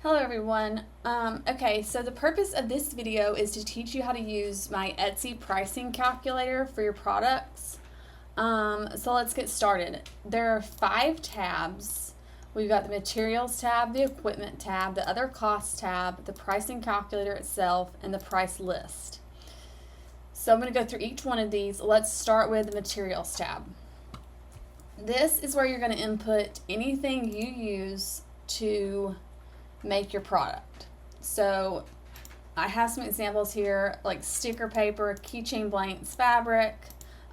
Hello everyone. Okay, so the purpose of this video is to teach you how to use my Etsy pricing calculator for your products. So let's get started. There are 5 tabs. We've got the materials tab, the equipment tab, the other costs tab, the pricing calculator itself, and the price list. So I'm going to go through each one of these. Let's start with the materials tab. This is where you're going to input anything you use to make your product. So I have some examples here, like sticker paper, keychain blanks, fabric.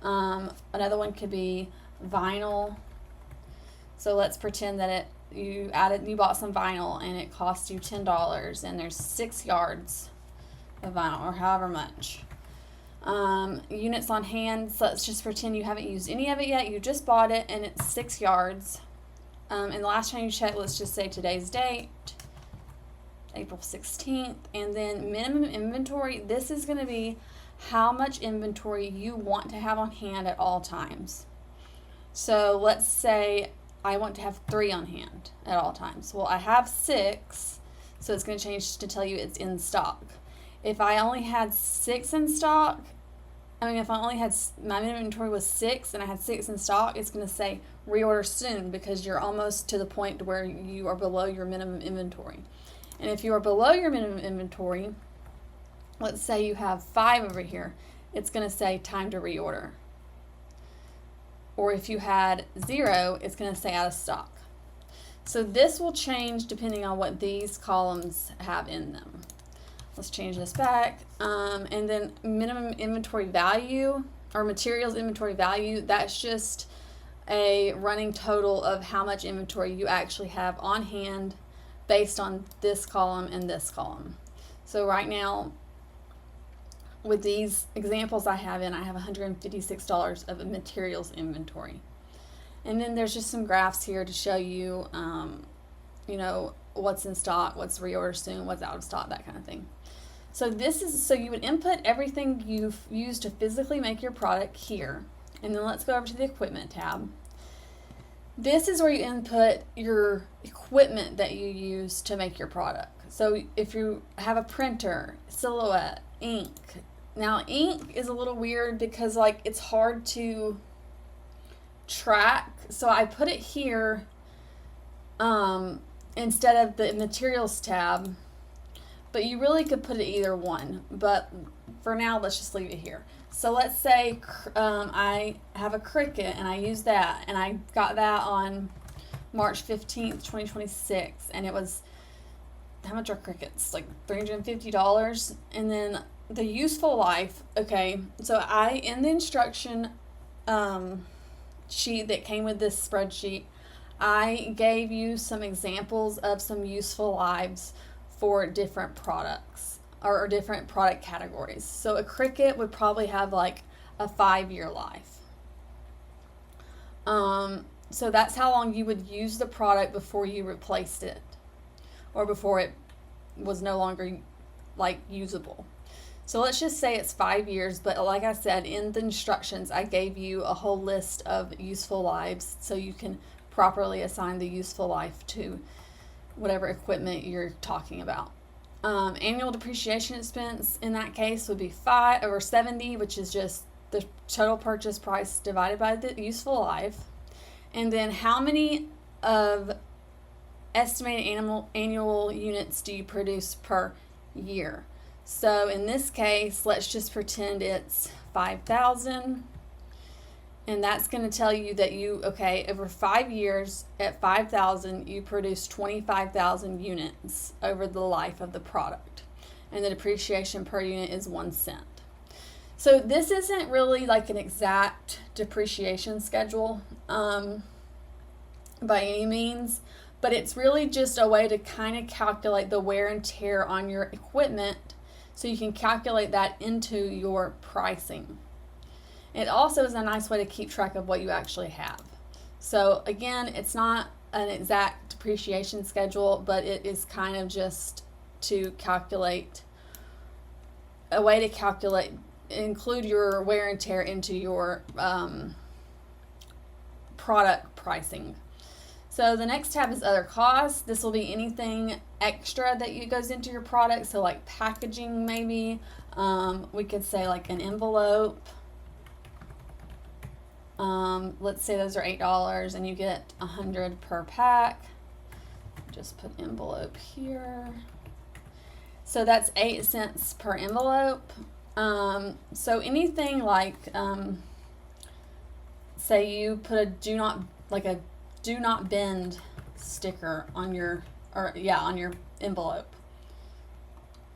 Another one could be vinyl. So let's pretend that you bought some vinyl and it cost you $10 and there's 6 yards of vinyl or however much. Units on hand, so let's just pretend you haven't used any of it yet. You just bought it and it's 6 yards. And the last time you checked, let's just say today's date, April 16th, and then minimum inventory. This is going to be how much inventory you want to have on hand at all times. So let's say I want to have 3 on hand at all times. Well, I have 6, so it's going to change to tell you it's in stock. If I only had 6 in stock, if I only had, my inventory was 6 and I had 6 in stock, it's going to say reorder soon because you're almost to the point where you are below your minimum inventory. And if you are below your minimum inventory, let's say you have 5 over here, it's going to say time to reorder. Or if you had 0, it's going to say out of stock. So this will change depending on what these columns have in them. Let's change this back. And then minimum inventory value or materials inventory value, that's just a running total of how much inventory you actually have on hand based on this column and this column. So right now, with these examples I have $156 of materials inventory. And then there's just some graphs here to show you, what's in stock, what's reorder soon, what's out of stock, that kind of thing. So so you would input everything you've used to physically make your product here. And then let's go over to the equipment tab. This is where you input your equipment that you use to make your product. So if you have a printer, Silhouette, ink. Now ink is a little weird because it's hard to track. So I put it here instead of the materials tab, but you really could put it either one. But for now, let's just leave it here. So let's say I have a Cricut and I use that, and I got that on March 15th, 2026, and it was, how much are Cricuts? Like $350. And then the useful life, okay, so in the instruction sheet that came with this spreadsheet, I gave you some examples of some useful lives for different products or different product categories. So a Cricut would probably have like a 5-year life. So that's how long you would use the product before you replaced it or before it was no longer usable. So let's just say it's 5 years, but like I said, in the instructions, I gave you a whole list of useful lives so you can properly assign the useful life to whatever equipment you're talking about. Annual depreciation expense in that case would be 5 over 70, which is just the total purchase price divided by the useful life. And then how many of estimated annual units do you produce per year? So in this case, let's just pretend it's 5,000. And that's going to tell you that over 5 years at 5,000, you produce 25,000 units over the life of the product. And the depreciation per unit is 1 cent. So this isn't really like an exact depreciation schedule by any means, but it's really just a way to kind of calculate the wear and tear on your equipment so you can calculate that into your pricing. It also is a nice way to keep track of what you actually have. So again, it's not an exact depreciation schedule, but it is kind of just to calculate, a way to calculate, include your wear and tear into your product pricing. So the next tab is other costs. This will be anything extra that goes into your product. So like packaging maybe. We could say like an envelope. Let's say those are $8 and you get 100 per pack. Just put envelope here. So that's 8 cents per envelope. So anything like, say you put a do not bend sticker on your envelope.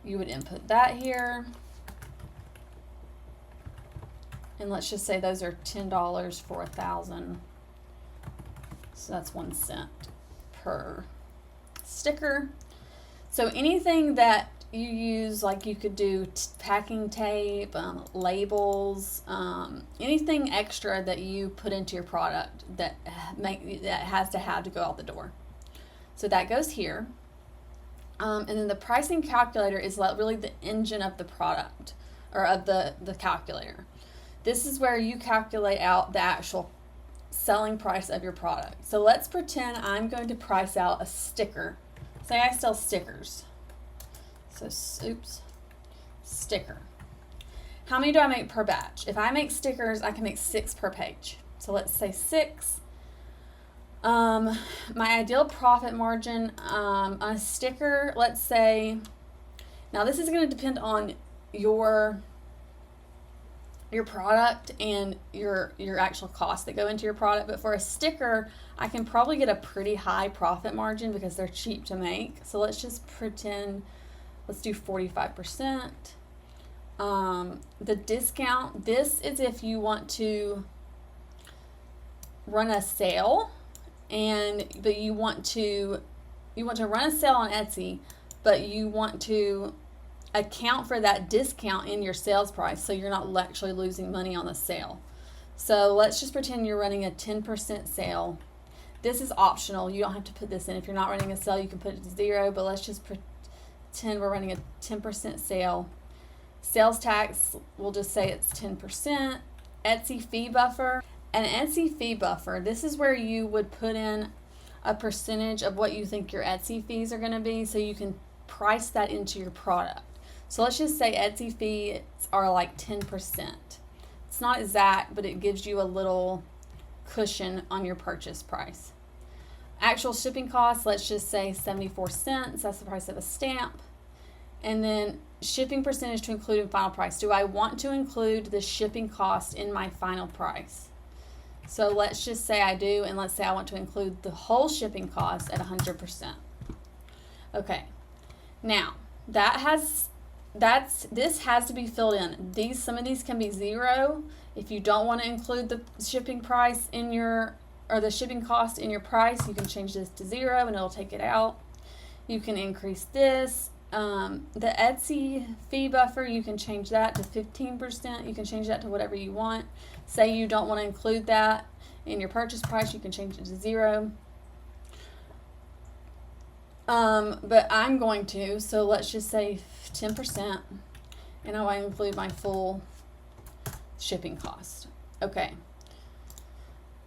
You would input that here. And let's just say those are $10 for 1,000. So that's 1 cent per sticker. So anything that you use, like you could do packing tape, labels, anything extra that you put into your product that has to have to go out the door. So that goes here. And then the pricing calculator is really the engine of the product, or of the calculator. This is where you calculate out the actual selling price of your product. So let's pretend I'm going to price out a sticker. Say I sell stickers. So, sticker. How many do I make per batch? If I make stickers, I can make 6 per page. So let's say 6. My ideal profit margin on a sticker, let's say, now this is going to depend on your product and your actual costs that go into your product. But for a sticker, I can probably get a pretty high profit margin because they're cheap to make. So let's just pretend, let's do 45%. The discount, this is if you want to run a sale, but you want to run a sale on Etsy, but you want to account for that discount in your sales price, so you're not actually losing money on the sale. So let's just pretend you're running a 10% sale. This is optional. You don't have to put this in. If you're not running a sale, you can put it to 0, but let's just pretend we're running a 10% sale. Sales tax, we'll just say it's 10%. Etsy fee buffer. An Etsy fee buffer, this is where you would put in a percentage of what you think your Etsy fees are going to be, so you can price that into your product. So let's just say Etsy fees are like 10%. It's not exact, but it gives you a little cushion on your purchase price. Actual shipping costs, let's just say 74 cents. That's the price of a stamp. And then shipping percentage to include in final price. Do I want to include the shipping cost in my final price? So let's just say I do, and let's say I want to include the whole shipping cost at 100%. Okay. Now, this has to be filled in. Some of these can be 0. If you don't want to include the shipping price the shipping cost in your price, you can change this to 0 and it'll take it out. You can increase this. The Etsy fee buffer, you can change that to 15%. You can change that to whatever you want. Say you don't want to include that in your purchase price, you can change it to 0. But I'm going to, so let's just say 10%, and I want to include my full shipping cost. Okay.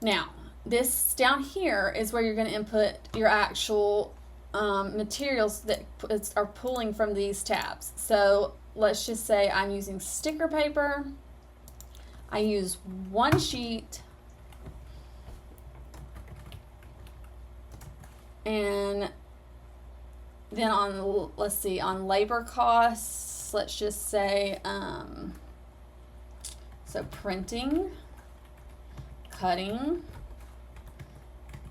Now, this down here is where you're going to input your actual materials that are pulling from these tabs. So let's just say I'm using sticker paper. I use 1 sheet, and then on labor costs, let's just say, so printing, cutting,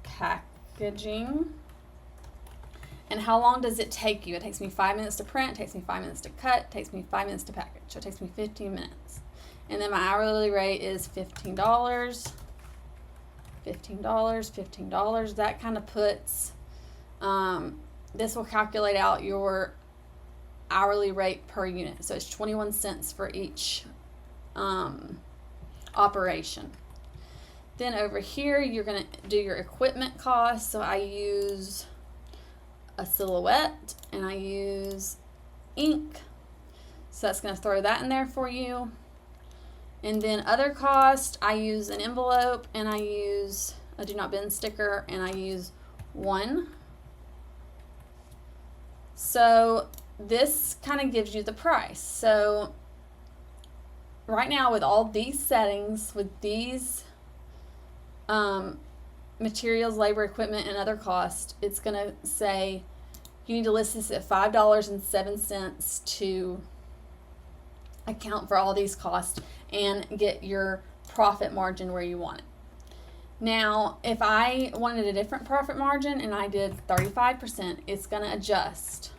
packaging, and how long does it take you? It takes me 5 minutes to print, it takes me 5 minutes to cut, it takes me 5 minutes to package, so it takes me 15 minutes. And then my hourly rate is $15, $15. That kind of puts, this will calculate out your hourly rate per unit. So it's 21 cents for each operation. Then over here, you're going to do your equipment costs. So I use a silhouette and I use ink. So that's going to throw that in there for you. And then other cost, I use an envelope and I use a do not bend sticker and I use 1. So this kind of gives you the price. So right now with all these settings, with these materials, labor, equipment, and other costs, it's going to say you need to list this at $5.07 to account for all these costs and get your profit margin where you want it. Now, if I wanted a different profit margin and I did 35%, it's going to adjust.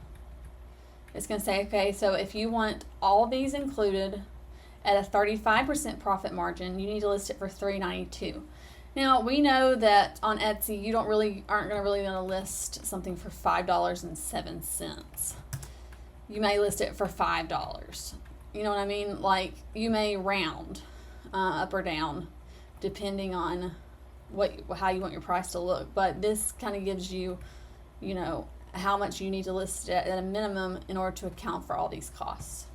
It's going to say, okay, so if you want all these included at a 35% profit margin, you need to list it for $3.92. Now, we know that on Etsy, you aren't going to list something for $5.07. You may list it for $5. You know what I mean? Like, you may round up or down depending on how you want your price to look. But this kind of gives you, you know, how much you need to list it at a minimum in order to account for all these costs.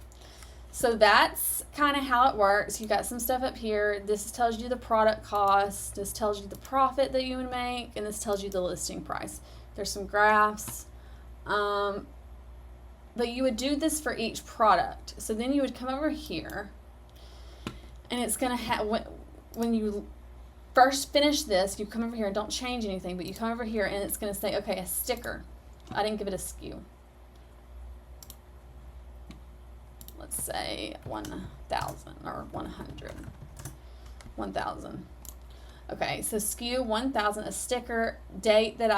So that's kind of how it works. You got some stuff up here. This tells you the product cost. This tells you the profit that you would make, and this tells you the listing price. There's some graphs. But you would do this for each product. So then you would come over here, and it's going to have, when you first finish this, you come over here and don't change anything, but you come over here and it's going to say, okay, a sticker. I didn't give it a SKU. Let's say 1,000 or 100. 1,000. Okay, so SKU 1,000, a sticker, date that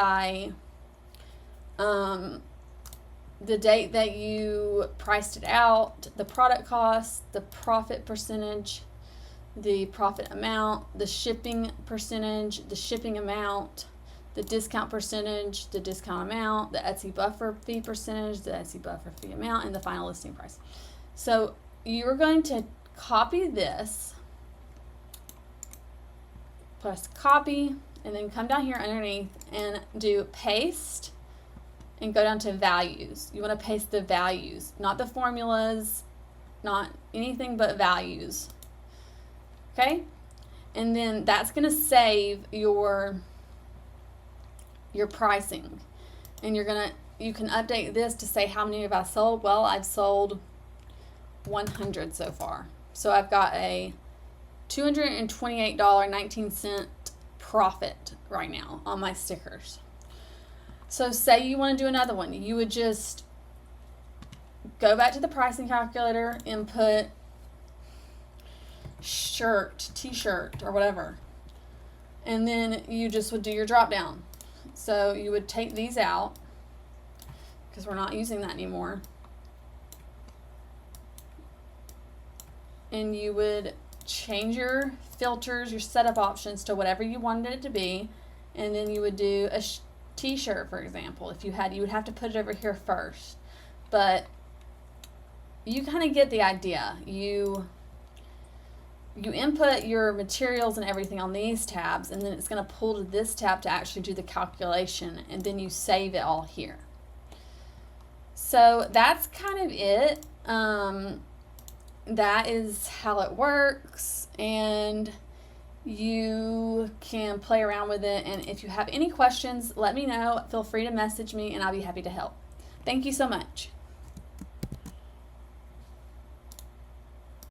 the date that you priced it out, the product cost, the profit percentage, the profit amount, the shipping percentage, the shipping amount, the discount percentage, the discount amount, the Etsy buffer fee percentage, the Etsy buffer fee amount, and the final listing price. So you're going to copy this, press copy, and then come down here underneath and do paste and go down to values. You want to paste the values, not the formulas, not anything but values. Okay? And then that's going to save your pricing. And you can update this to say how many have I sold. Well, I've sold 100 so far. So I've got a $228.19 profit right now on my stickers. So say you want to do another one. You would just go back to the pricing calculator, input shirt, t-shirt, or whatever. And then you just would do your drop down. So you would take these out because we're not using that anymore. And you would change your filters, your setup options to whatever you wanted it to be. And then you would do a t-shirt, for example. If you would have to put it over here first. But you kind of get the idea. You input your materials and everything on these tabs, and then it's going to pull to this tab to actually do the calculation, and then you save it all here. So that's kind of it. That is how it works, and you can play around with it. And if you have any questions, let me know. Feel free to message me, and I'll be happy to help. Thank you so much.